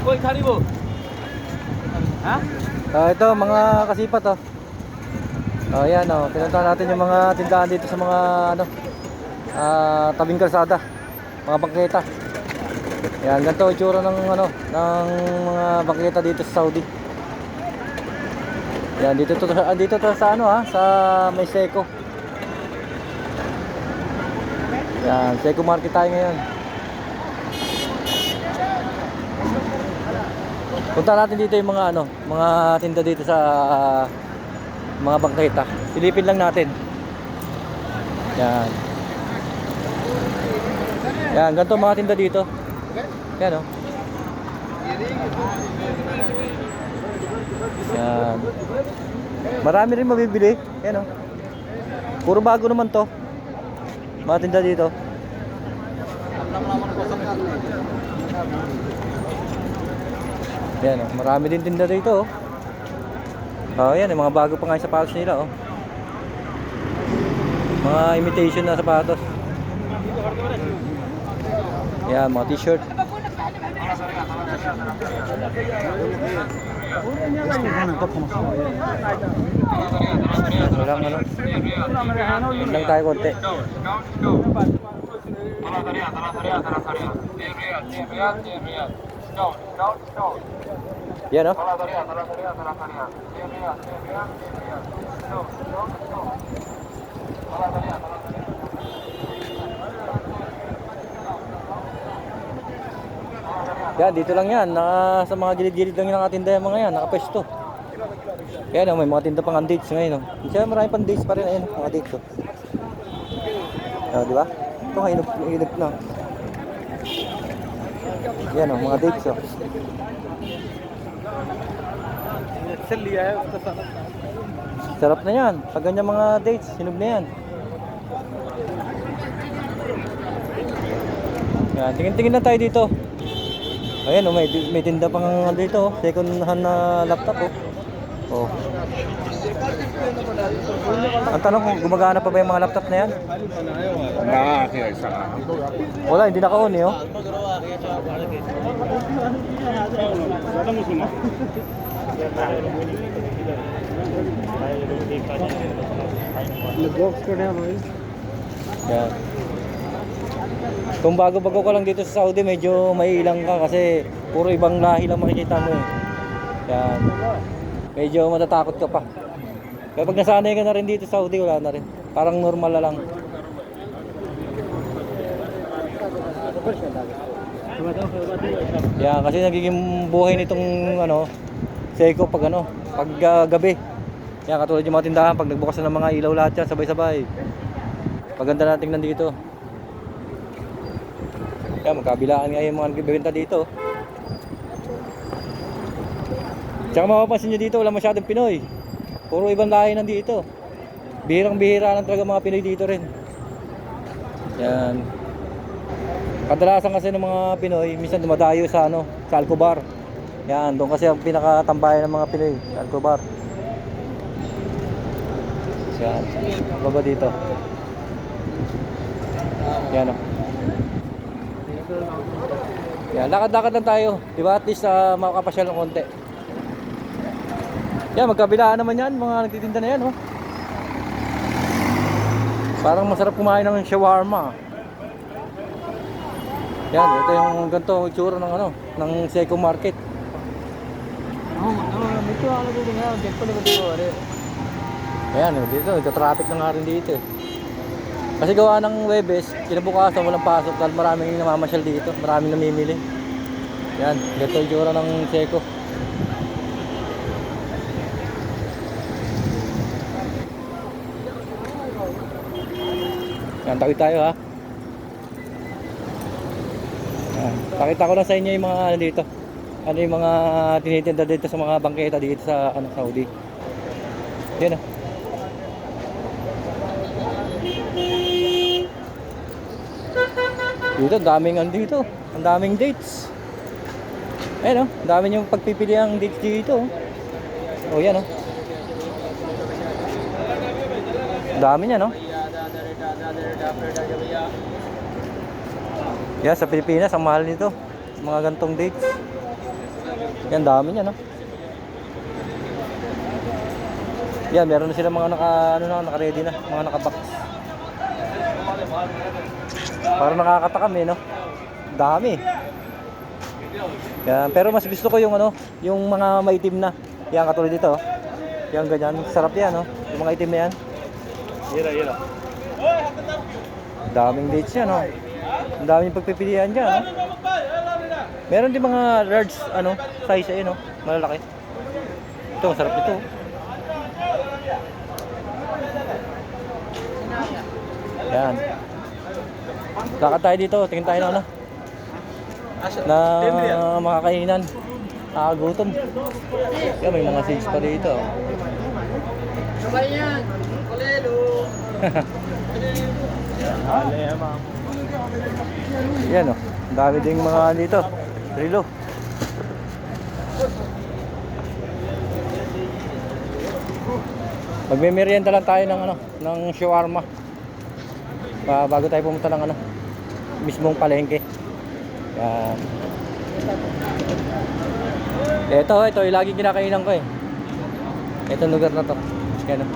Koy, kari mo. Ha? Ito mga kasipat oh. Ayan oh, pinuntahan natin yung mga tindahan dito sa mga ano, tabing kalsada, mga bangketa. Ayan, ganito ang itsura ng ano, ng mga bangketa dito sa Saudi. Ayan, dito to sa ano sa may Seco. Ayan, Seco Market tayo ngayon. Punta natin dito yung mga ano, mga tinda dito sa mga bangketa. Silipin lang natin. Yan. Yan, ganito mga tinda dito. Yan oh. Yan. Marami rin mabibili. Yan oh. Puro bago naman to. Mga tinda dito. Yan oh, marami din tinda dito oh. Oh, yan, mga bago pa nga yung sapatos nila oh. Mga imitation na sapatos. Yan, mga t-shirt. Walang ano. Lang tayo konti. Yan oh. Yan, dito lang yan. Sa mga gilid-gilid lang yung nakatinda yung mga yan. Nakapwesto. Yan oh, may mga tinda pang dates ngayon oh. Siya marami pang dates pa rin. Ayun, mga dates oh. Di ba? Ito nga, inip na. Yan oh, mga dates oh. Sarap na yan. Pag ganyan mga dates, hinog na yan. Yan, tingin-tingin na tayo dito. Ayan oh, may tinda pang dito oh. Second hand na laptop oh. Oh. Ang tanong kung gumagana pa ba yung mga laptop na yan? Wala, hindi naka-on eh oh. Yan. Kung bago-bago ka lang dito sa Saudi, medyo maiilang ka kasi puro ibang lahi lang makikita mo eh. Yan. Medyo matatakot ka pa. Kaya pag nasanay ka na rin dito sa Saudi, wala na rin. Parang normal na lang. Yan, kasi nagiging buhay nitong ano, Seco pag ano, pag gabi. Yan, katulad yung mga tindahan, pag nagbukas na ng mga ilaw lahat yan, sabay-sabay. Maganda na tingnan dito. Yan, magkabilaan nga yung mga nagbibenta dito. Tsaka mapapansin nyo dito, wala masyadong Pinoy. Puro ibang lahi nandito. Bihirang-bihira lang talaga mga Pinoy dito rin. Yan. Kadalasan kasi ng mga Pinoy, minsan dumadayo sa ano, sa Alcobar. Yan, doon kasi ang pinakatambayan ng mga Pinoy, sa Alcobar. Yan. Baba dito. Yan o. Yan, lakad-lakad lang tayo. Diba? At least makapasyal ng konti. Yan, magkabilaan naman yan. Mga nagtitinda na yan, oh. Parang masarap kumain ng shawarma. Yan, ito yung ganito itsura ng ano, ng Seco Market. Ayan, dito, traffic na nga rin dito eh. Kasi gawa ng Webes, kinabukasan walang pasok dahil maraming namamasyal dito, maraming namimili. Yan, ganito yung itsura ng Seco. Yan, tawid tayo ha. Yan, pakita ko lang sa inyo yung mga ano dito. Ano yung mga tinitinda dito sa mga bangketa dito sa ano, Saudi. Yan ah. Dito, daming ano dito. Ang daming dates. Ayan o, ang dami yung pagpipili ang dates dito. O yan o. Ang dami niya no. Yan, sa Pilipinas, ang mahal nito. mga gantong dates. Yan, dami niya, no? Yan, meron na sila mga naka-ready na, mga naka-box. Para nakakatakam no? Dami. Yan, pero mas gusto ko yung yung mga maitim na. Yan, katulad dito, oh. Yan, ganyan. Sarap yan, no? Yung mga itim na yan. Yera. Daming dates yan, no? Ang daming pagpipilian dyan, no? Meron din mga large, size no? Malalaki. Ito, ang sarap nito. Yan. Lakad tayo dito, tingin tayo na na makakainan. Nakagutom. Yan, may mga seeds pa dito. Sabay yan. Kolelo. Yan, oh. Ang dami ding mga dito. Rilo. Magme-merienda lang tayo ng shawarma. Bago tayo pumunta ng mismong palengke. Yan. Ito yung lagi kinakainan ko eh. Itong lugar na to. Yan,